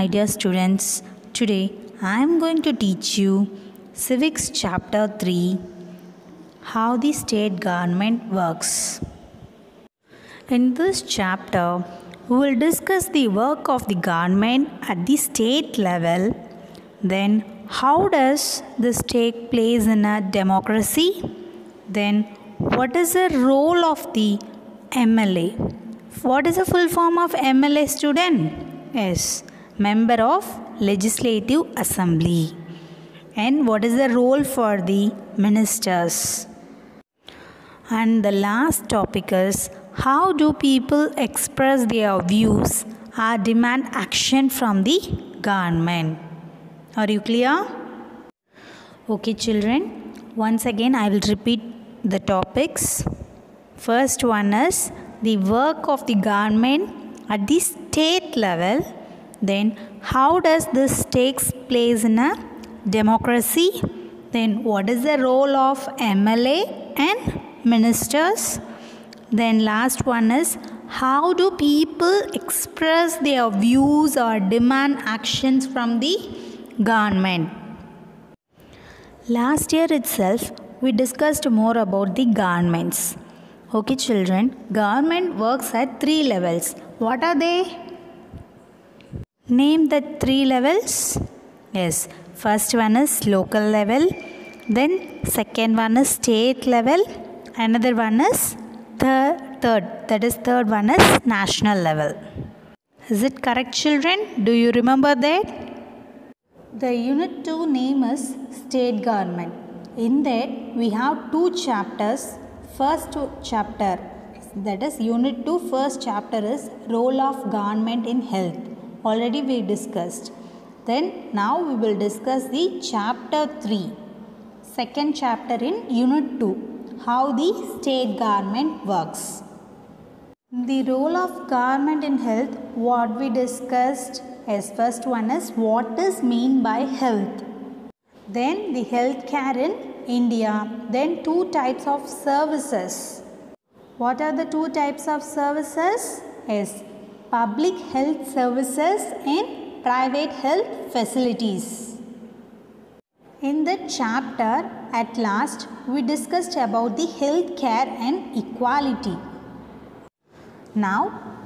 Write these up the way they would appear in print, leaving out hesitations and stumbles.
my dear students. Today I am going to teach you Civics Chapter 3, How the State Government Works. In this chapter, we will discuss the work of the government at the state level. Then, how does this take place in a democracy? Then, what is the role of the MLA? What is the full form of MLA, student? Yes, Member of Legislative Assembly. And what is the role for the ministers? And the last topic is, how do people express their views or demand action from the government? Are you clear? Okay, children. Once again, I will repeat the topics. First one is the work of the government at the state level. Then, how does this takes place in a democracy? Then, what is the role of MLA and ministers? Then last one is, how do people express their views or demand actions from the government? Last year itself, we discussed more about the governments. Okay, children, government works at 3 levels. What are they? Name the 3 levels. Yes, first one is local level. Then second one is state level. Another one is third one is national level. Is it correct, children? Do you remember that? The unit 2 name is state government. In that we have 2 chapters. First chapter, that is unit 2, first chapter is role of government in health. Already we discussed. Then now we will discuss the chapter 3, second chapter in unit 2, how the state government works. The role of government in health, what we discussed as first one is what is meant by health. Then the health care in India. Then 2 types of services. What are the 2 types of services? Yes, public health services and private health facilities. In the chapter, at last, we discussed about the health care and equality. Now,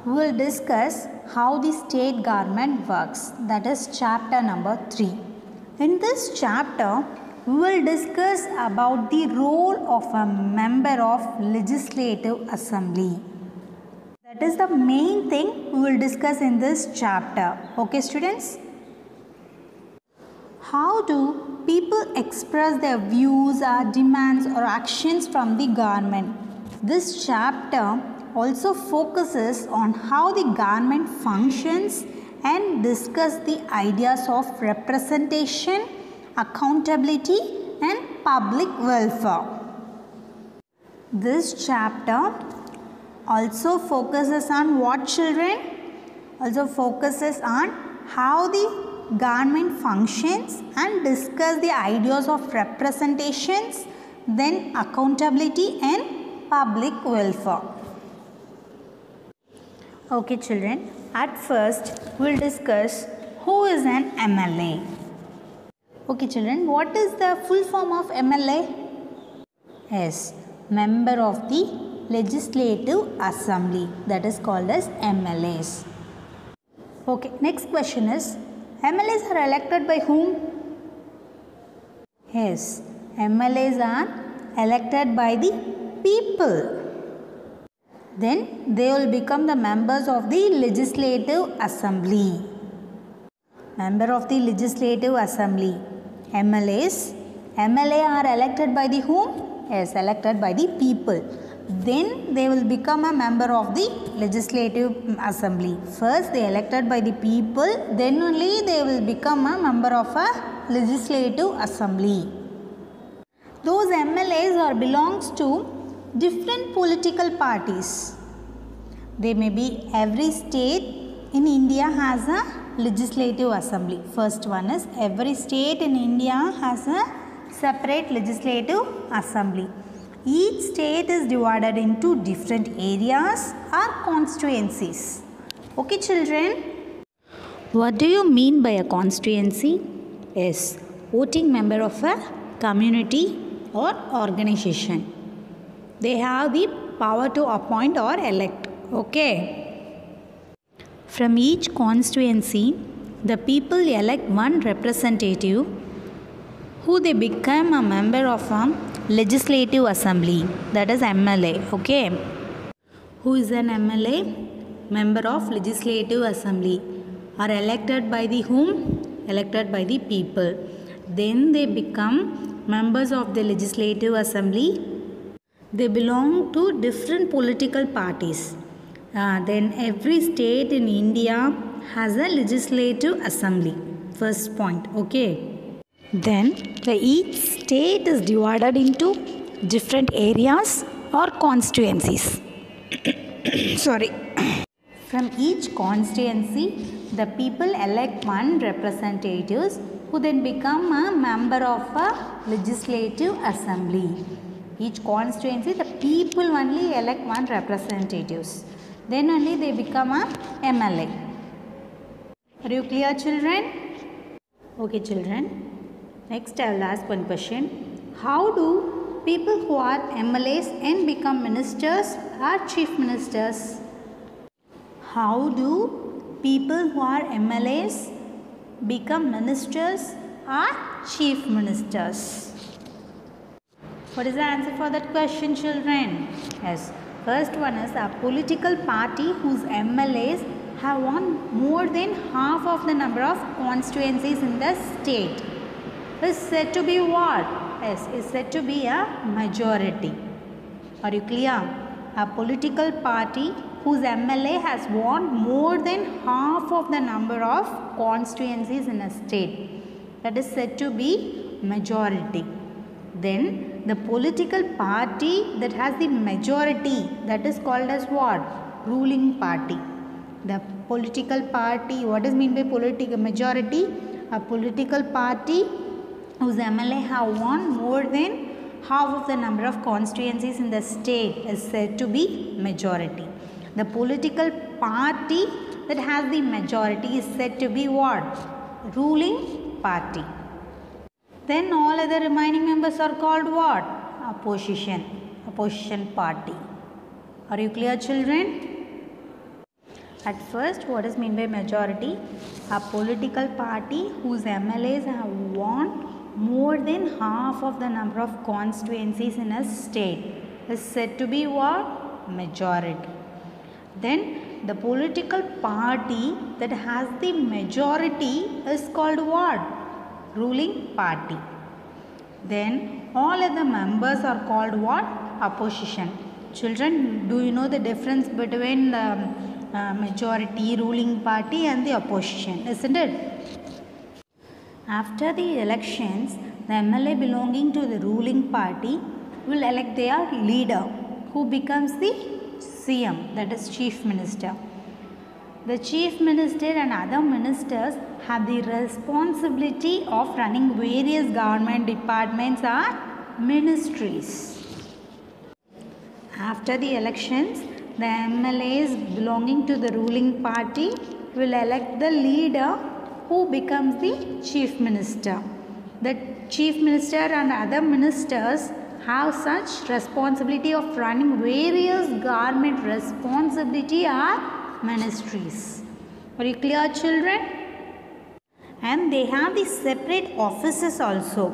we will discuss how the state government works. That is chapter number 3. In this chapter, we will discuss about the role of a member of Legislative Assembly. That is the main thing we will discuss in this chapter. Okay, students? How do people express their views or demands or actions from the government? This chapter also focuses on how the government functions and discuss the ideas of representation, accountability and public welfare. This chapter also focuses on what, children? Also focuses on how the government functions and discuss the ideas of representations, then accountability and public welfare. Okay, children, at first we will discuss who is an MLA. Okay, children, what is the full form of MLA? Yes, Member of the Legislative Assembly, that is called as MLAs. Okay, next question is, MLAs are elected by whom? Yes, MLAs are elected by the people. Then they will become the members of the Legislative Assembly. Member of the Legislative Assembly. MLAs. MLA are elected by the whom? Yes, elected by the people. Then they will become a member of the Legislative Assembly. First they elected by the people, then only they will become a member of a Legislative Assembly. Those MLAs are belongs to different political parties. They may be, every state in India has a Legislative Assembly. First one is, every state in India has a separate Legislative Assembly. Each state is divided into different areas or constituencies. Okay, children? What do you mean by a constituency? Yes, voting member of a community or organization. They have the power to appoint or elect. Okay. From each constituency, the people elect one representative who they become a member of a legislative assembly, that is MLA. Okay. Who is an MLA? Member of legislative assembly are elected by the whom? Elected by the people. Then they become members of the legislative assembly. They belong to different political parties. Then every state in India has a legislative assembly. First point. Okay. Then each state is divided into different areas or constituencies. Sorry. From each constituency, the people elect one representatives who then become a member of a legislative assembly. Each constituency, the people only elect one representatives. Then only they become a MLA. Are you clear, children? Okay, children. Next, I will ask one question. How do people who are MLAs and become ministers or chief ministers? How do people who are MLAs become ministers or chief ministers? What is the answer for that question, children? Yes. First one is a political party whose MLAs have won more than half of the number of constituencies in the state is said to be what? Yes, is said to be a majority. Are you clear? A political party whose MLA has won more than half of the number of constituencies in a state, that is said to be majority. Then the political party that has the majority, that is called as what? Ruling party. The political party, what is meant by political majority? A political party whose MLA have won more than half of the number of constituencies in the state is said to be majority. The political party that has the majority is said to be what? Ruling party. Then all other remaining members are called what? Opposition. Opposition party. Are you clear, children? At first, what is meant by majority? A political party whose MLAs have won more than half of the number of constituencies in a state is said to be what? Majority. Then the political party that has the majority is called what? Ruling party. Then all other members are called what? Opposition. Children, do you know the difference between the majority, ruling party and the opposition, isn't it? After the elections, the MLA belonging to the ruling party will elect their leader, who becomes the CM, that is Chief Minister. The Chief Minister and other ministers have the responsibility of running various government departments or ministries. After the elections, the MLAs belonging to the ruling party will elect the leader who becomes the Chief Minister. The Chief Minister and other ministers have such responsibility of running various government responsibility or ministries. Are you clear, children? And they have the separate offices also.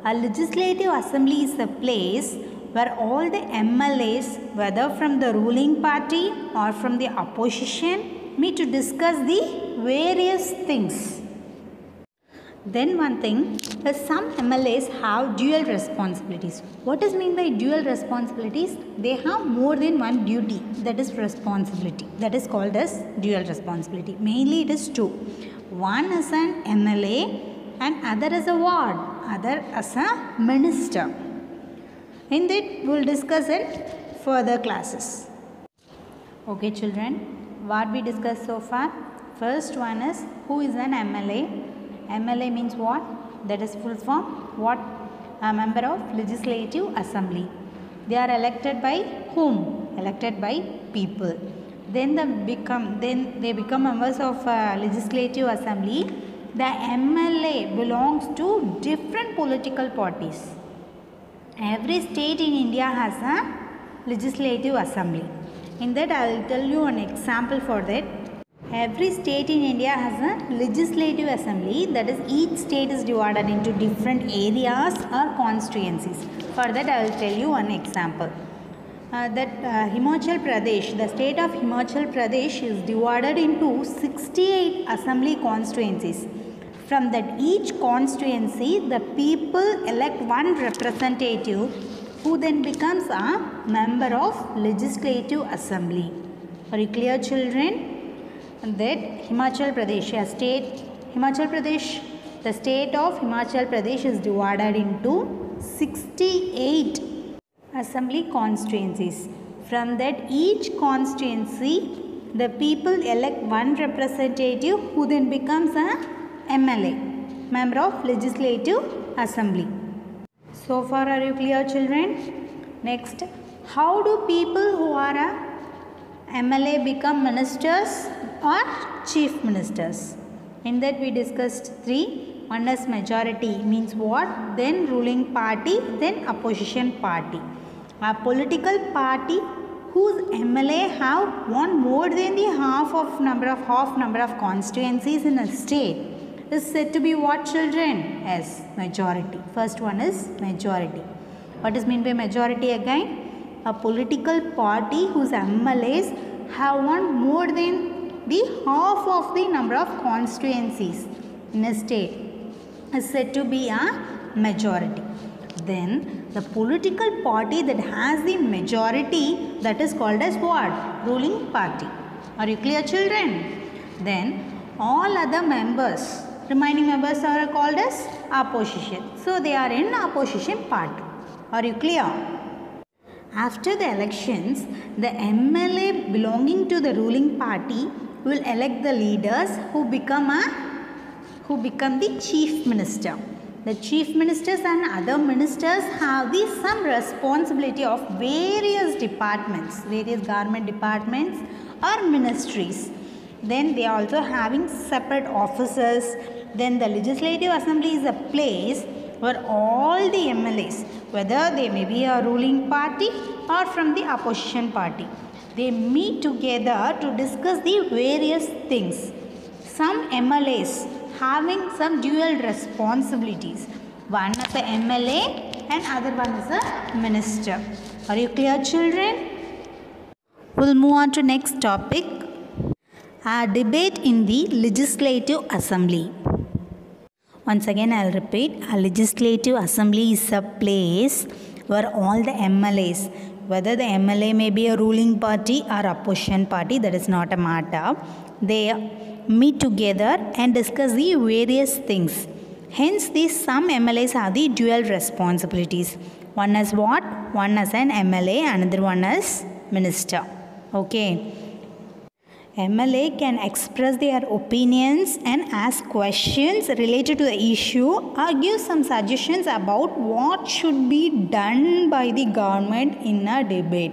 A legislative assembly is a place where all the MLAs, whether from the ruling party or from the opposition, meet to discuss the various things. Then one thing is some MLAs have dual responsibilities. What is meant by dual responsibilities? They have more than one duty, that is responsibility. That is called as dual responsibility. Mainly it is two. One is an MLA and other is a ward, other as a minister. In that we will discuss in further classes. Okay, children, what we discussed so far? First one is who is an MLA. MLA means what? That is full form. What? A member of legislative assembly. They are elected by whom? Elected by people. then they become members of legislative assembly. The MLA belongs to different political parties. Every state in India has a legislative assembly. In that I will tell you an example for that. Every state in India has a legislative assembly, that is each state is divided into different areas or constituencies. For that I will tell you one example. Himachal Pradesh, the state of Himachal Pradesh is divided into 68 assembly constituencies. From that each constituency, the people elect one representative who then becomes a member of legislative assembly. Are you clear, children? And that Himachal Pradesh, the state of Himachal Pradesh is divided into 68 assembly constituencies. From that each constituency, the people elect one representative who then becomes a MLA, member of legislative assembly. So far, are you clear, children? Next, how do people who are a MLA become ministers or chief ministers? In that we discussed three. One is majority, means what? Then ruling party, then opposition party. A political party whose MLA have won more than the half number of constituencies in a state is said to be what, children? Yes, majority. First one is majority. What is meant by majority again? A political party whose MLAs have won more than the half of the number of constituencies in a state is said to be a majority. Then the political party that has the majority, that is called as what? Ruling party. Are you clear, children? Then all other members, remaining members are called as opposition. So they are in opposition party. Are you clear? After the elections, the MLA belonging to the ruling party will elect the leaders who become the chief minister. The chief ministers and other ministers have some responsibility of various departments, various government departments or ministries. Then they are also having separate offices. Then the legislative assembly is a place where all the MLAs, whether they may be a ruling party or from the opposition party, they meet together to discuss the various things. Some MLAs having some dual responsibilities. One is a MLA and other one is a minister. Are you clear, children? We'll move on to next topic. A debate in the legislative assembly. Once again I'll repeat, a legislative assembly is a place where all the MLAs, whether the MLA may be a ruling party or opposition party, that is not a matter, they meet together and discuss the various things. Hence some MLAs have the dual responsibilities. One is what? One is an MLA, another one is minister. Okay. MLA can express their opinions and ask questions related to the issue or give some suggestions about what should be done by the government in a debate.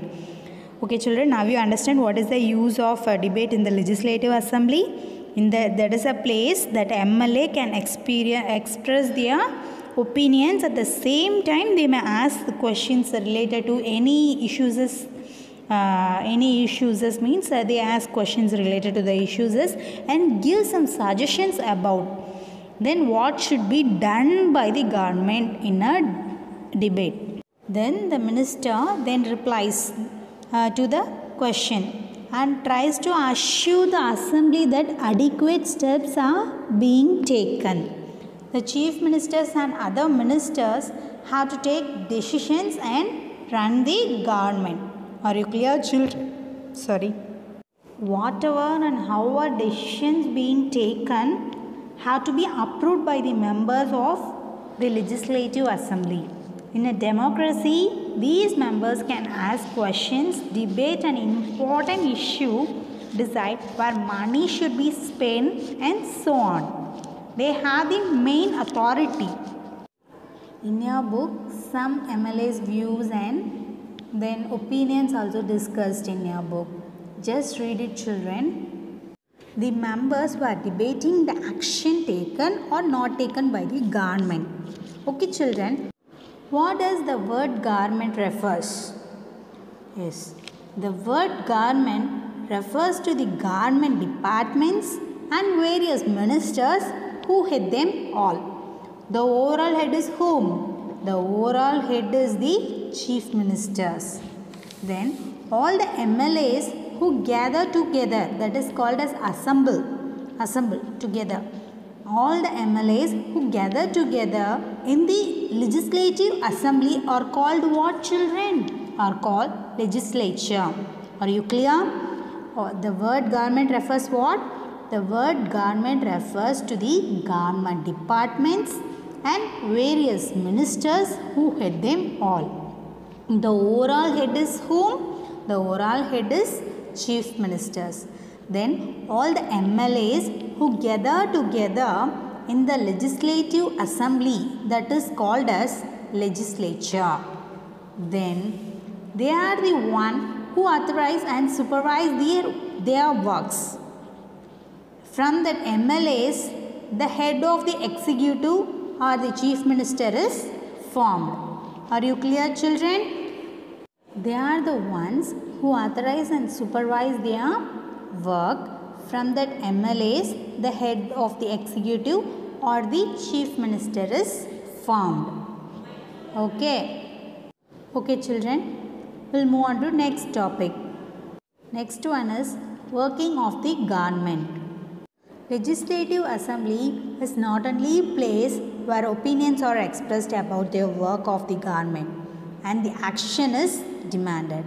Okay, children, now you understand what is the use of a debate in the legislative assembly. That is a place that MLA can express their opinions. At the same time, they may ask the questions related to any issues. Means they ask questions related to the issues and give some suggestions about then what should be done by the government in a debate. Then the minister then replies to the question and tries to assure the assembly that adequate steps are being taken. The chief ministers and other ministers have to take decisions and run the government. Are you clear, children? Sorry. Whatever and however decisions being taken have to be approved by the members of the legislative assembly. In a democracy, these members can ask questions, debate an important issue, decide where money should be spent and so on. They have the main authority. In your book, some MLA's views and then opinions also discussed in your book. Just read it, children. The members were debating the action taken or not taken by the government. Okay, children. What does the word government refers? Yes, the word government refers to the government departments and various ministers who head them all. The overall head is whom? The overall head is the chief ministers. Then all the MLAs who gather together, that is called as assemble together. All the MLAs who gather together in the legislative assembly are called what, children? Are called legislature. Are you clear? The word government refers what? The word government refers to the government departments and various ministers who head them all. The overall head is whom? The overall head is chief ministers. Then all the MLAs who gather together in the legislative assembly, that is called as legislature. Then they are the one who authorize and supervise their works. From that MLAs, the head of the executive or the chief minister is formed. Are you clear, children? They are the ones who authorize and supervise their work. From that MLAs, the head of the executive or the chief minister is formed. Okay. Okay, children. We'll move on to next topic. Next one is working of the government. Legislative assembly is not only a place where opinions are expressed about the work of the government and the action is demanded.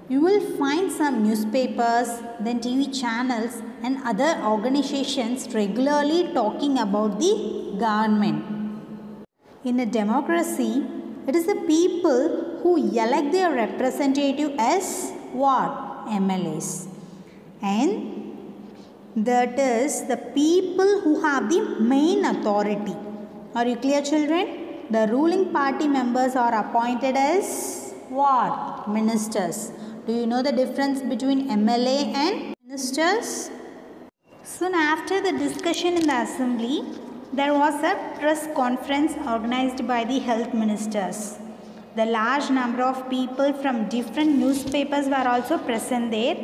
You will find some newspapers, then TV channels and other organizations regularly talking about the government. In a democracy, it is the people who elect their representative as what? MLAs. And that is the people who have the main authority. Are you clear, children? The ruling party members are appointed as what? Ministers. Do you know the difference between MLA and ministers? Soon after the discussion in the assembly, there was a press conference organized by the health ministers. The large number of people from different newspapers were also present there.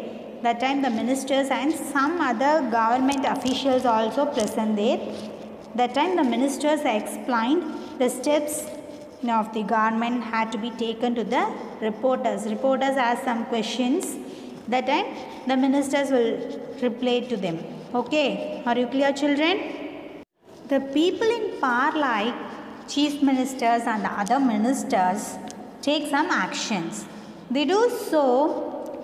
That time the ministers and some other government officials also present there. That time the ministers explained the steps of the government had to be taken to the reporters. Reporters asked some questions. That time the ministers will reply to them. Okay, are you clear, children? The people in power like chief ministers and the other ministers take some actions. They do so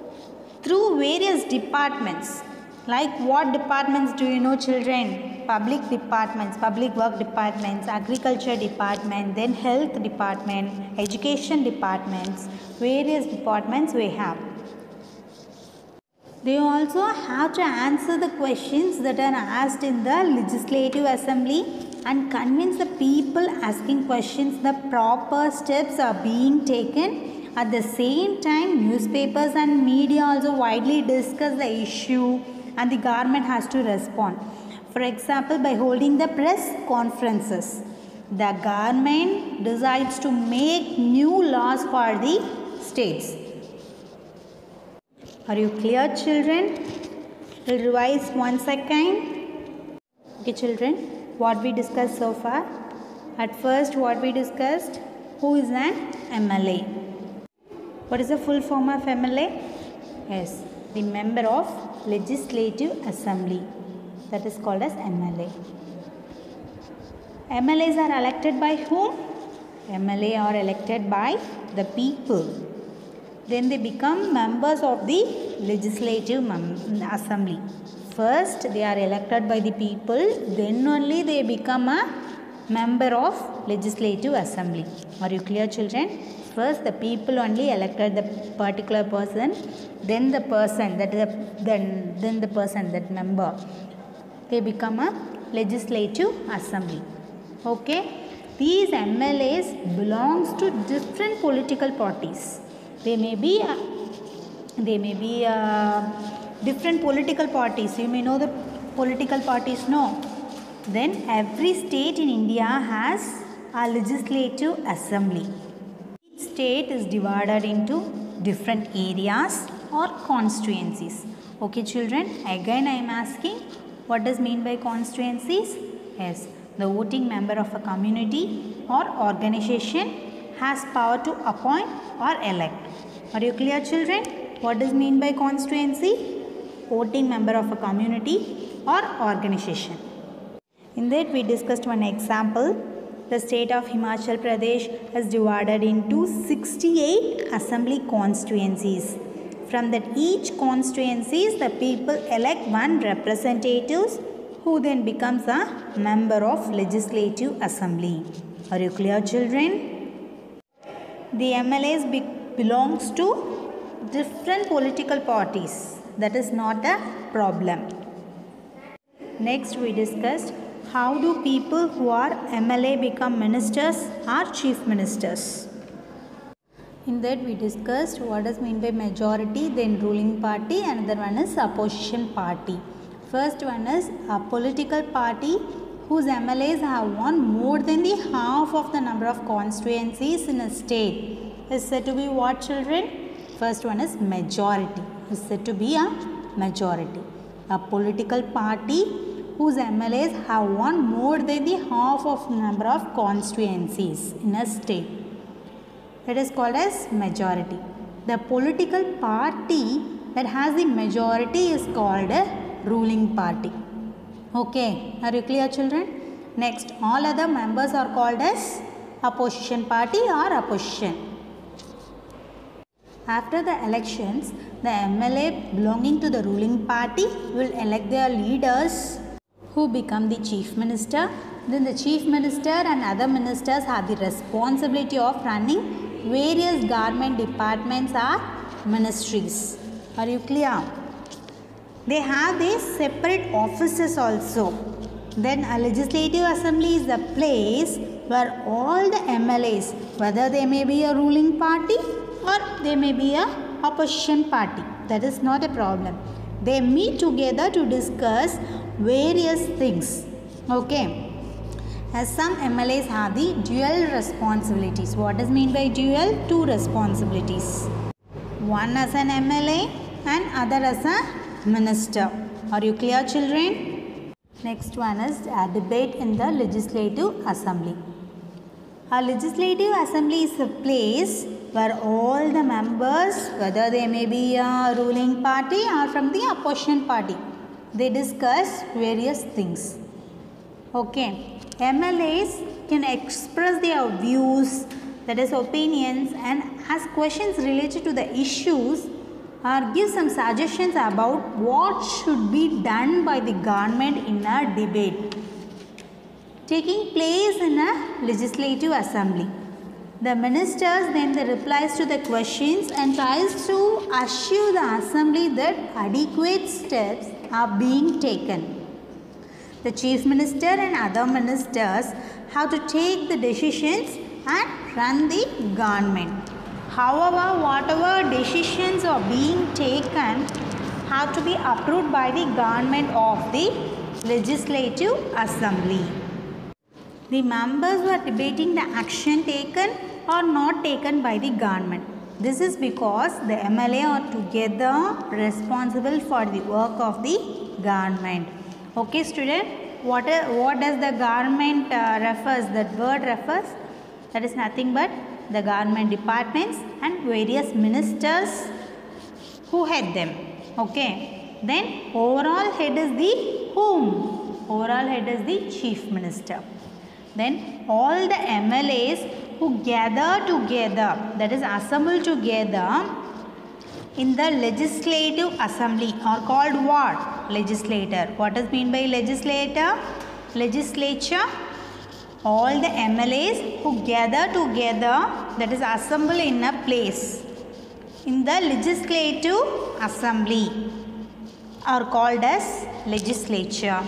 through various departments. Like what departments do you know, children? Public departments, public work departments, agriculture department, then health department, education departments, various departments we have. They also have to answer the questions that are asked in the legislative assembly and convince the people asking questions the proper steps are being taken. At the same time, newspapers and media also widely discuss the issue and the government has to respond. For example, by holding the press conferences, the government decides to make new laws for the states. Are you clear, children? We'll revise once again. Okay, children, what we discussed so far. At first, what we discussed, who is an MLA? What is the full form of MLA? Yes, the member of Legislative Assembly. That is called as MLA. MLAs are elected by whom? MLA are elected by the people. Then they become members of the Legislative Assembly. First, they are elected by the people. Then only they become a member of Legislative Assembly. Are you clear, children? First, the people only elected the particular person. Then the person, then the person, that member, they become a Legislative Assembly. Okay? These MLAs belongs to different political parties. They may be different political parties. You may know the political parties, no? Then every state in India has a legislative assembly. Each state is divided into different areas or constituencies. Okay children, again I am asking, what does mean by constituencies? Yes, the voting member of a community or organization has power to appoint or elect. Are you clear children? What does mean by constituency? Voting member of a community or organization. In that we discussed one example. The state of Himachal Pradesh is divided into 68 assembly constituencies. From that each constituencies the people elect one representatives who then becomes a member of legislative assembly. Are you clear children? The MLAs belongs to different political parties. That is not a problem. Next we discussed how do people who are MLA become ministers or chief ministers. In that we discussed what does mean by majority, then ruling party, and another one is opposition party. First one is a political party whose MLAs have won more than the half of the number of constituencies in a state is said to be what children? First one is majority, is said to be a majority. A political party whose MLAs have won more than the half of number of constituencies in a state. That is called as majority. The political party that has the majority is called a ruling party. Okay, are you clear children? Next, all other members are called as opposition party or opposition. After the elections, the MLA belonging to the ruling party will elect their leaders who become the chief minister. Then the chief minister and other ministers have the responsibility of running various government departments or ministries. Are you clear? They have these separate offices also. Then a legislative assembly is the place where all the MLAs, whether they may be a ruling party or they may be a opposition party, that is not a problem. They meet together to discuss various things. Okay. As some MLAs have the dual responsibilities. What does mean by dual? Two responsibilities. One as an MLA and other as a minister. Are you clear children? Next one is a debate in the legislative assembly. A legislative assembly is a place where all the members, whether they may be a ruling party or from the opposition party, they discuss various things. Okay, MLAs can express their views, that is opinions, and ask questions related to the issues or give some suggestions about what should be done by the government in a debate taking place in a legislative assembly. The ministers then replies to the questions and tries to assure the assembly that adequate steps are being taken. The chief minister and other ministers have to take the decisions and run the government. However, whatever decisions are being taken have to be approved by the government of the legislative assembly. The members were debating the action taken or not taken by the government. This is because the MLA are together responsible for the work of the government. Okay student, what does the government refers, that word refers? That is nothing but the government departments and various ministers who head them. Okay. Then overall head is the whom? Overall head is the chief minister. Then all the MLAs who gather together, that is assemble together in the legislative assembly are called what? Legislator. What does mean by legislator? Legislature. All the MLAs who gather together, that is assemble in a place in the legislative assembly are called as legislature.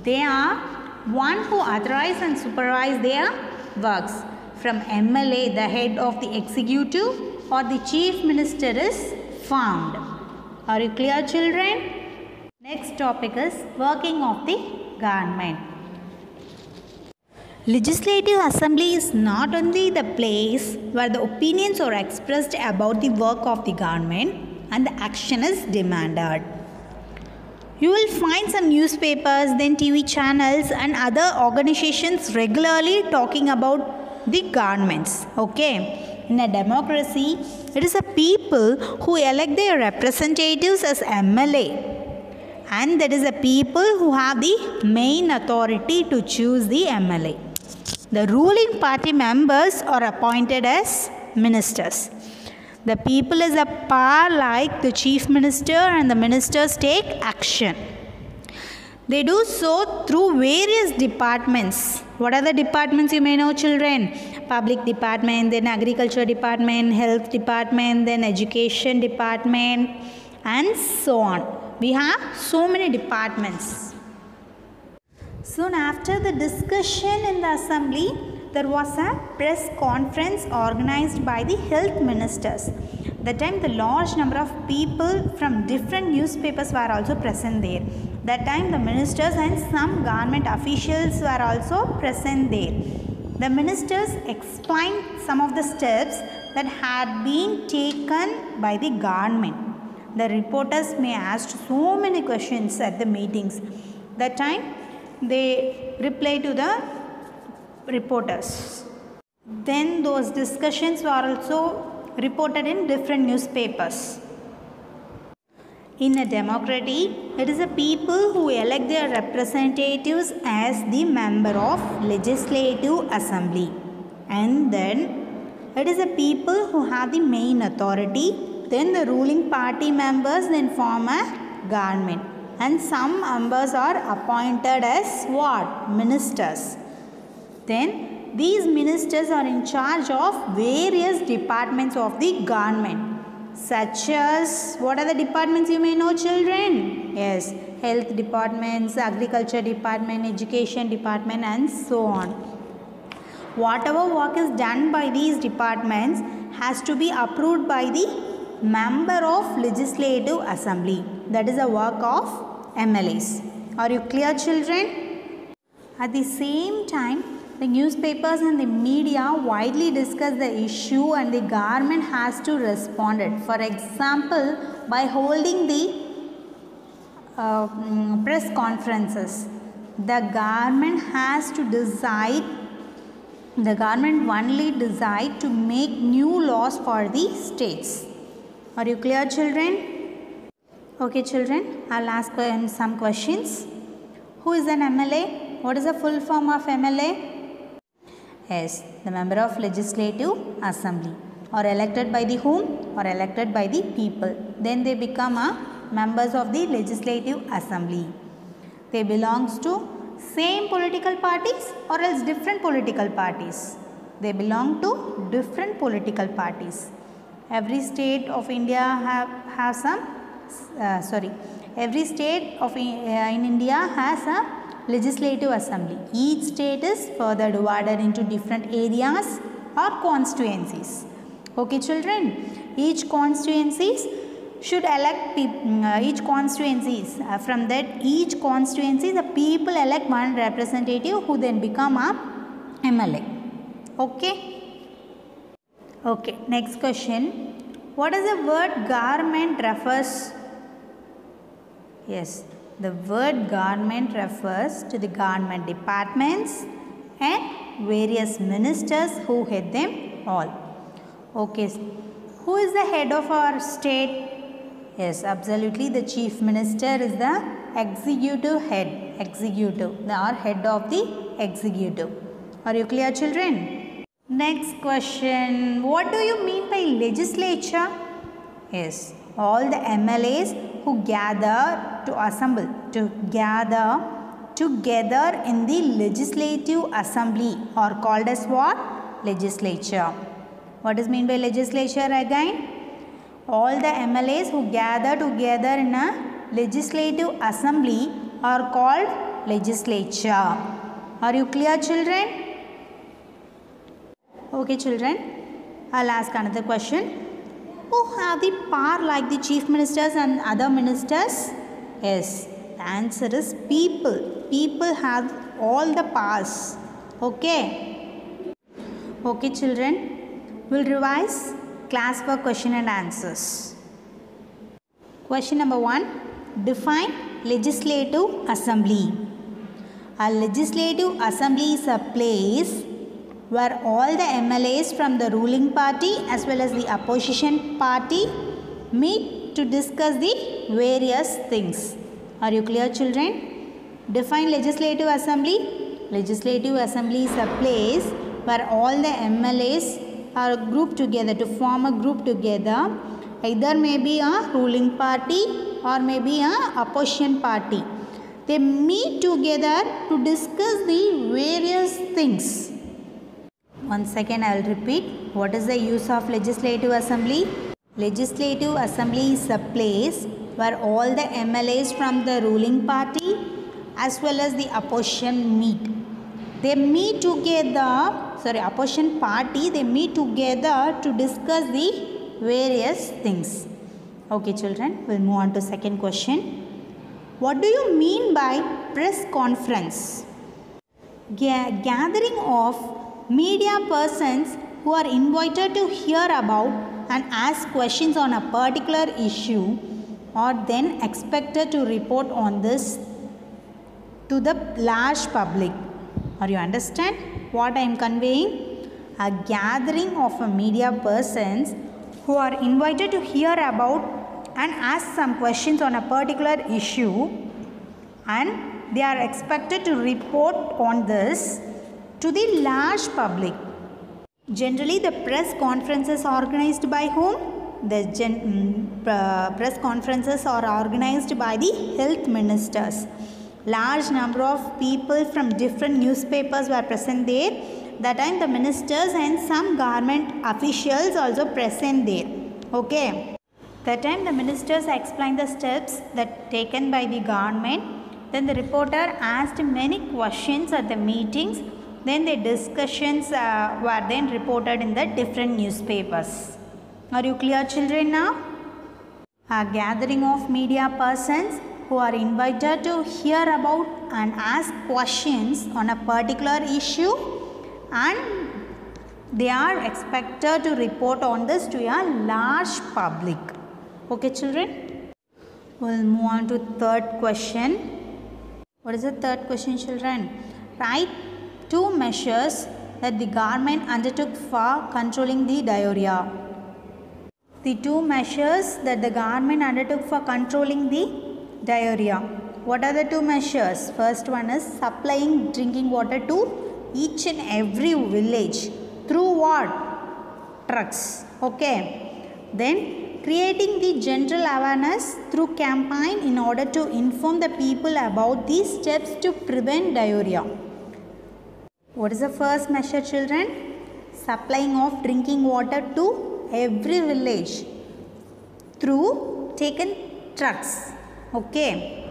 They are one who authorize and supervise their works. From MLA, the head of the executive or the chief minister is formed. Are you clear, children? Next topic is working of the government. Legislative Assembly is not only the place where the opinions are expressed about the work of the government and the action is demanded. You will find some newspapers, then TV channels and other organizations regularly talking about the governments. Okay. In a democracy, it is the people who elect their representatives as MLA. And that is the people who have the main authority to choose the MLA. The ruling party members are appointed as ministers. The people is a power like the chief minister and the ministers take action. They do so through various departments. What are the departments you may know, children? Public department, then agriculture department, health department, then education department and so on. We have so many departments. Soon after the discussion in the assembly, there was a press conference organized by the health ministers. That time the large number of people from different newspapers were also present there. That time the ministers and some government officials were also present there. The ministers explained some of the steps that had been taken by the government. The reporters may ask so many questions at the meetings. That time they reply to the reporters. Then those discussions were also reported in different newspapers. In a democracy, it is the people who elect their representatives as the member of legislative assembly. And then it is the people who have the main authority. Then the ruling party members then form a government. And some members are appointed as what? Ministers. Then these ministers are in charge of various departments of the government. Such as, what are the departments you may know, children? Yes, health departments, agriculture department, education department and so on. Whatever work is done by these departments has to be approved by the member of legislative assembly. That is the work of MLAs. Are you clear, children? At the same time, the newspapers and the media widely discuss the issue and the government has to respond it. For example, by holding the press conferences, the government has to decide, the government only decide to make new laws for the states. Are you clear, children? Okay, children, I'll ask some questions. Who is an MLA? What is the full form of MLA? Yes, the member of legislative assembly, or elected by the whom? Or elected by the people. Then they become members of the legislative assembly. They belongs to same political parties or else different political parties. They belong to different political parties. Every state of India have some. Every state of in India has a legislative assembly. Each state is further divided into different areas or constituencies. Okay, children, each constituencies should elect each constituencies. From that, each constituency, the people elect one representative who then become a MLA. Okay. Okay. Next question. What does the word government refers? Yes. The word government refers to the government departments and various ministers who head them all. Okay, who is the head of our state? Yes, absolutely, the chief minister is the executive head, or head of the executive. Are you clear, children? Next question, what do you mean by legislature? Yes, all the MLAs who gather to assemble, to gather together in the legislative assembly are called as what? Legislature. What is mean by legislature again? All the MLAs who gather together in a legislative assembly are called legislature. Are you clear, children? Okay, children, I'll ask another question. who have the power like the chief ministers and other ministers? Yes, the answer is people. People have all the powers. Okay. Okay children, we'll revise class work question and answers. Question number 1. Define legislative assembly. A legislative assembly is a place where all the MLAs from the ruling party as well as the opposition party meet to discuss the various things. Are you clear children? Define legislative assembly. Legislative assembly is a place where all the MLAs are grouped together to form a group together. Either may be a ruling party or maybe a opposition party. They meet together to discuss the various things. Once again I will repeat. What is the use of legislative assembly? Legislative assembly is a place where all the MLAs from the ruling party as well as the opposition meet. They meet together, opposition party, they meet together to discuss the various things. Okay children, we'll move on to second question. What do you mean by press conference? Gathering of media persons who are invited to hear about and ask questions on a particular issue are then expected to report on this to the large public. Are you understand what I am conveying? A gathering of media persons who are invited to hear about and ask some questions on a particular issue, and they are expected to report on this to the large public. Generally the press conferences are organized by whom? The press conferences are organized by the health ministers. Large number of people from different newspapers were present there. That time the ministers and some government officials also present there. Okay. That time the ministers explained the steps that taken by the government. Then the reporter asked many questions at the meetings. Then the discussions were then reported in the different newspapers. Are you clear children now? A gathering of media persons who are invited to hear about and ask questions on a particular issue, and they are expected to report on this to a large public. Okay children, we'll move on to third question. What is the third question children? Write 2 measures that the government undertook for controlling the diarrhea. The 2 measures that the government undertook for controlling the diarrhea. What are the 2 measures? First one is supplying drinking water to each and every village through what? Trucks. Okay. Then creating the general awareness through campaign in order to inform the people about these steps to prevent diarrhea. What is the first measure children? Supplying of drinking water to every village through taken trucks. Okay.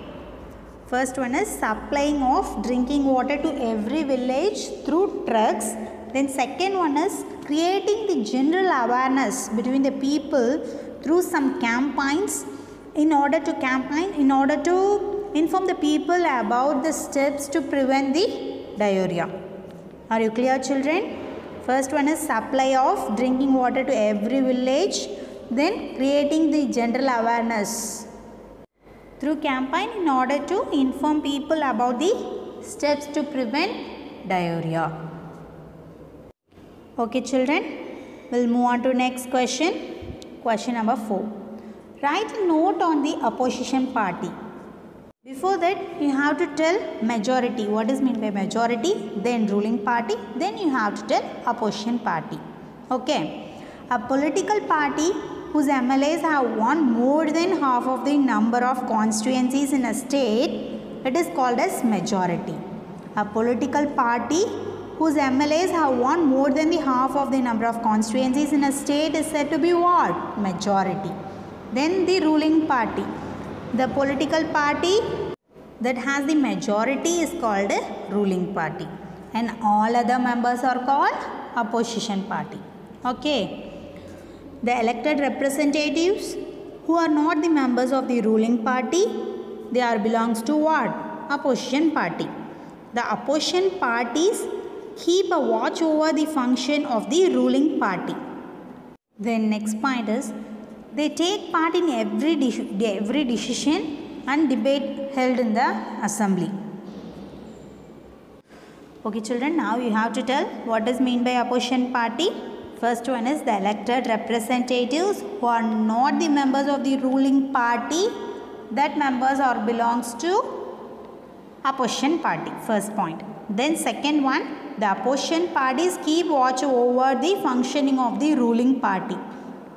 First one is supplying of drinking water to every village through trucks. Then second one is creating the general awareness between the people through some campaigns in order to inform the people about the steps to prevent the diarrhea. Are you clear children? First one is supply of drinking water to every village, then creating the general awareness through campaign in order to inform people about the steps to prevent diarrhea. Okay children, we'll move on to next question. Question number 4. Write a note on the opposition party. Before that, you have to tell majority. What is meant by majority? Then ruling party. Then you have to tell opposition party. Okay. A political party whose MLAs have won more than half of the number of constituencies in a state, it is called as majority. A political party whose MLAs have won more than the half of the number of constituencies in a state is said to be what? Majority. Then the ruling party. The political party that has the majority is called a ruling party, and all other members are called opposition party. Okay. The elected representatives who are not the members of the ruling party, they are belongs to what? Opposition party. The opposition parties keep a watch over the function of the ruling party. Then next point is they take part in every decision and debate held in the assembly. Okay children, now you have to tell what is mean by opposition party. First one is the elected representatives who are not the members of the ruling party, that members are belongs to opposition party. First point. Then second one, the opposition parties keep watch over the functioning of the ruling party.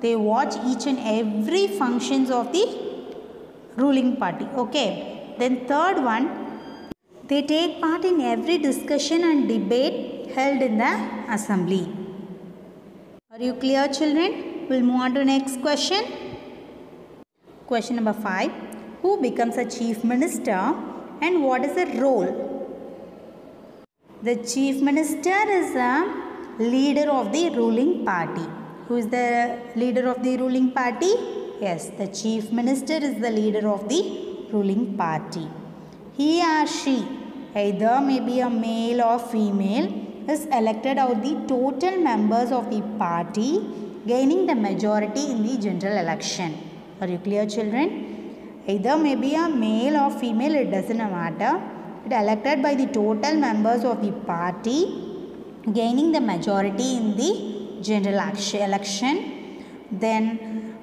They watch each and every functions of the ruling party. Okay. Then third one, they take part in every discussion and debate held in the assembly. Are you clear children? We'll move on to next question. Question number 5. Who becomes a chief minister and what is the role? The chief minister is a leader of the ruling party. Who is the leader of the ruling party? Yes, the chief minister is the leader of the ruling party. He or she, either may be a male or female, is elected out the total members of the party, gaining the majority in the general election. Are you clear children? Either may be a male or female, it doesn't matter. It elected by the total members of the party, gaining the majority in the general election. Then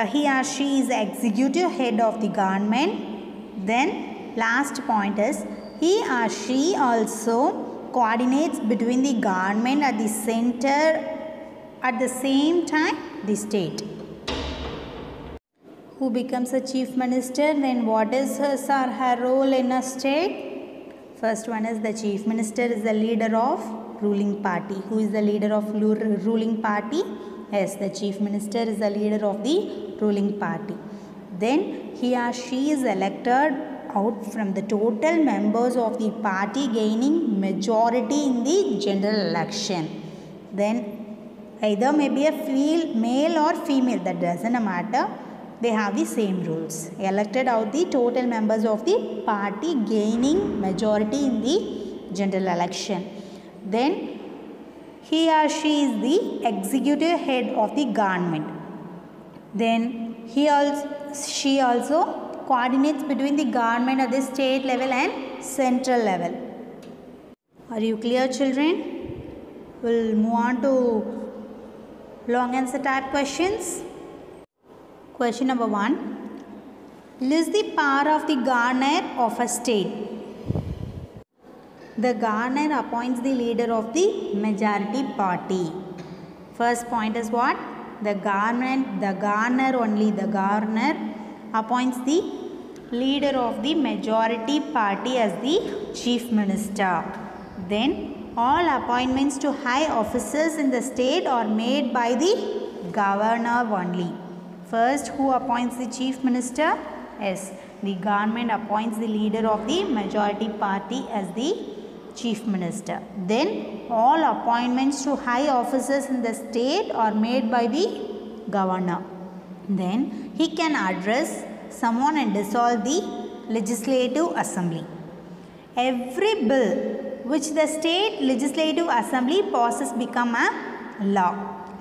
he or she is the executive head of the government. Then last point is he or she also coordinates between the government at the center, at the same time the state. Who becomes a chief minister? Then what is his or her role in a state? First one is the chief minister is the leader of ruling party. Who is the leader of ruling party? Yes, the chief minister is the leader of the ruling party. Then he or she is elected out from the total members of the party, gaining majority in the general election. Then either may be a male or female, that doesn't matter. They have the same rules. Elected out the total members of the party, gaining majority in the general election. Then he or she is the executive head of the government. Then she also coordinates between the government at the state level and central level. Are you clear children? We'll move on to long answer type questions. Question number 1. List the power of the governor of a state. The governor appoints the leader of the majority party. First point is what? The governor appoints the leader of the majority party as the chief minister. Then all appointments to high officers in the state are made by the governor only. First, who appoints the chief minister? Yes, the government appoints the leader of the majority party as the chief minister. Then all appointments to high officers in the state are made by the governor. Then he can address, summon and dissolve the legislative assembly. Every bill which the state legislative assembly passes become a law.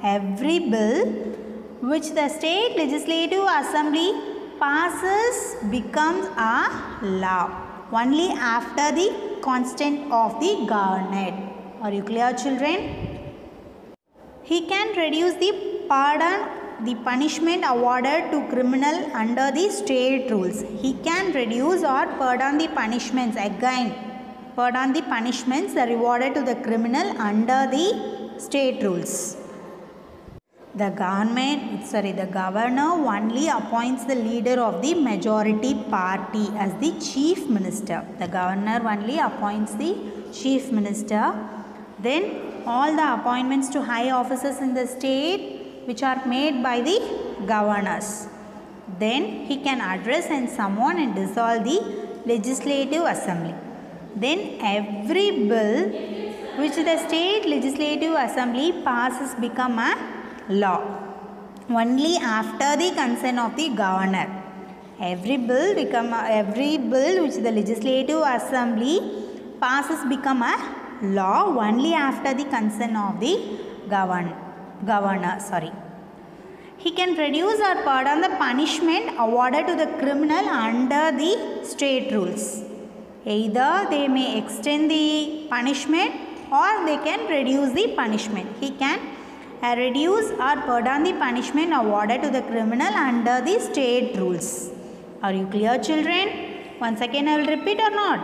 Every bill which the state legislative assembly passes becomes a law only after the consent of the governor. Are you clear children? He can reduce the punishment awarded to criminal under the state rules. He can reduce or pardon the punishments rewarded to the criminal under the state rules. The governor only appoints the leader of the majority party as the chief minister. The governor only appoints the chief minister. Then all the appointments to high officers in the state which are made by the governors. Then he can address and summon and dissolve the legislative assembly. Then every bill which the state legislative assembly passes become a law only after the consent of the governor. Every bill which the legislative assembly passes become a law only after the consent of the governor. He can reduce or pardon the punishment awarded to the criminal under the state rules. Either they may extend the punishment or they can reduce the punishment. He can reduce or pardon the punishment awarded to the criminal under the state rules. Are you clear, children? Once again I will repeat or not?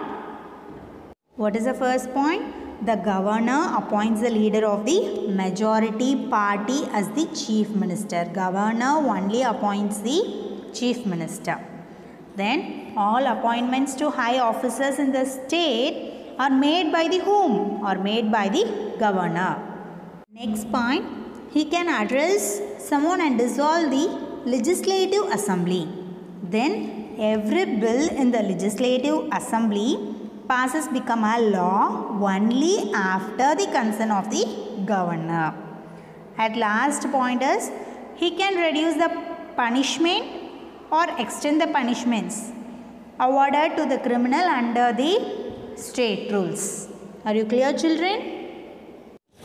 What is the first point? The governor appoints the leader of the majority party as the chief minister. Governor only appoints the chief minister. Then all appointments to high officers in the state are made by the whom? Or made by the governor. Next point, he can address someone and dissolve the legislative assembly. Then every bill in the legislative assembly passes become a law only after the consent of the governor. At last point is, he can reduce the punishment or extend the punishments awarded to the criminal under the state rules. Are you clear, children?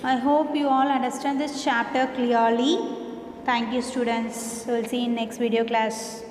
I hope you all understand this chapter clearly. Thank you, students. We'll see you in next video class.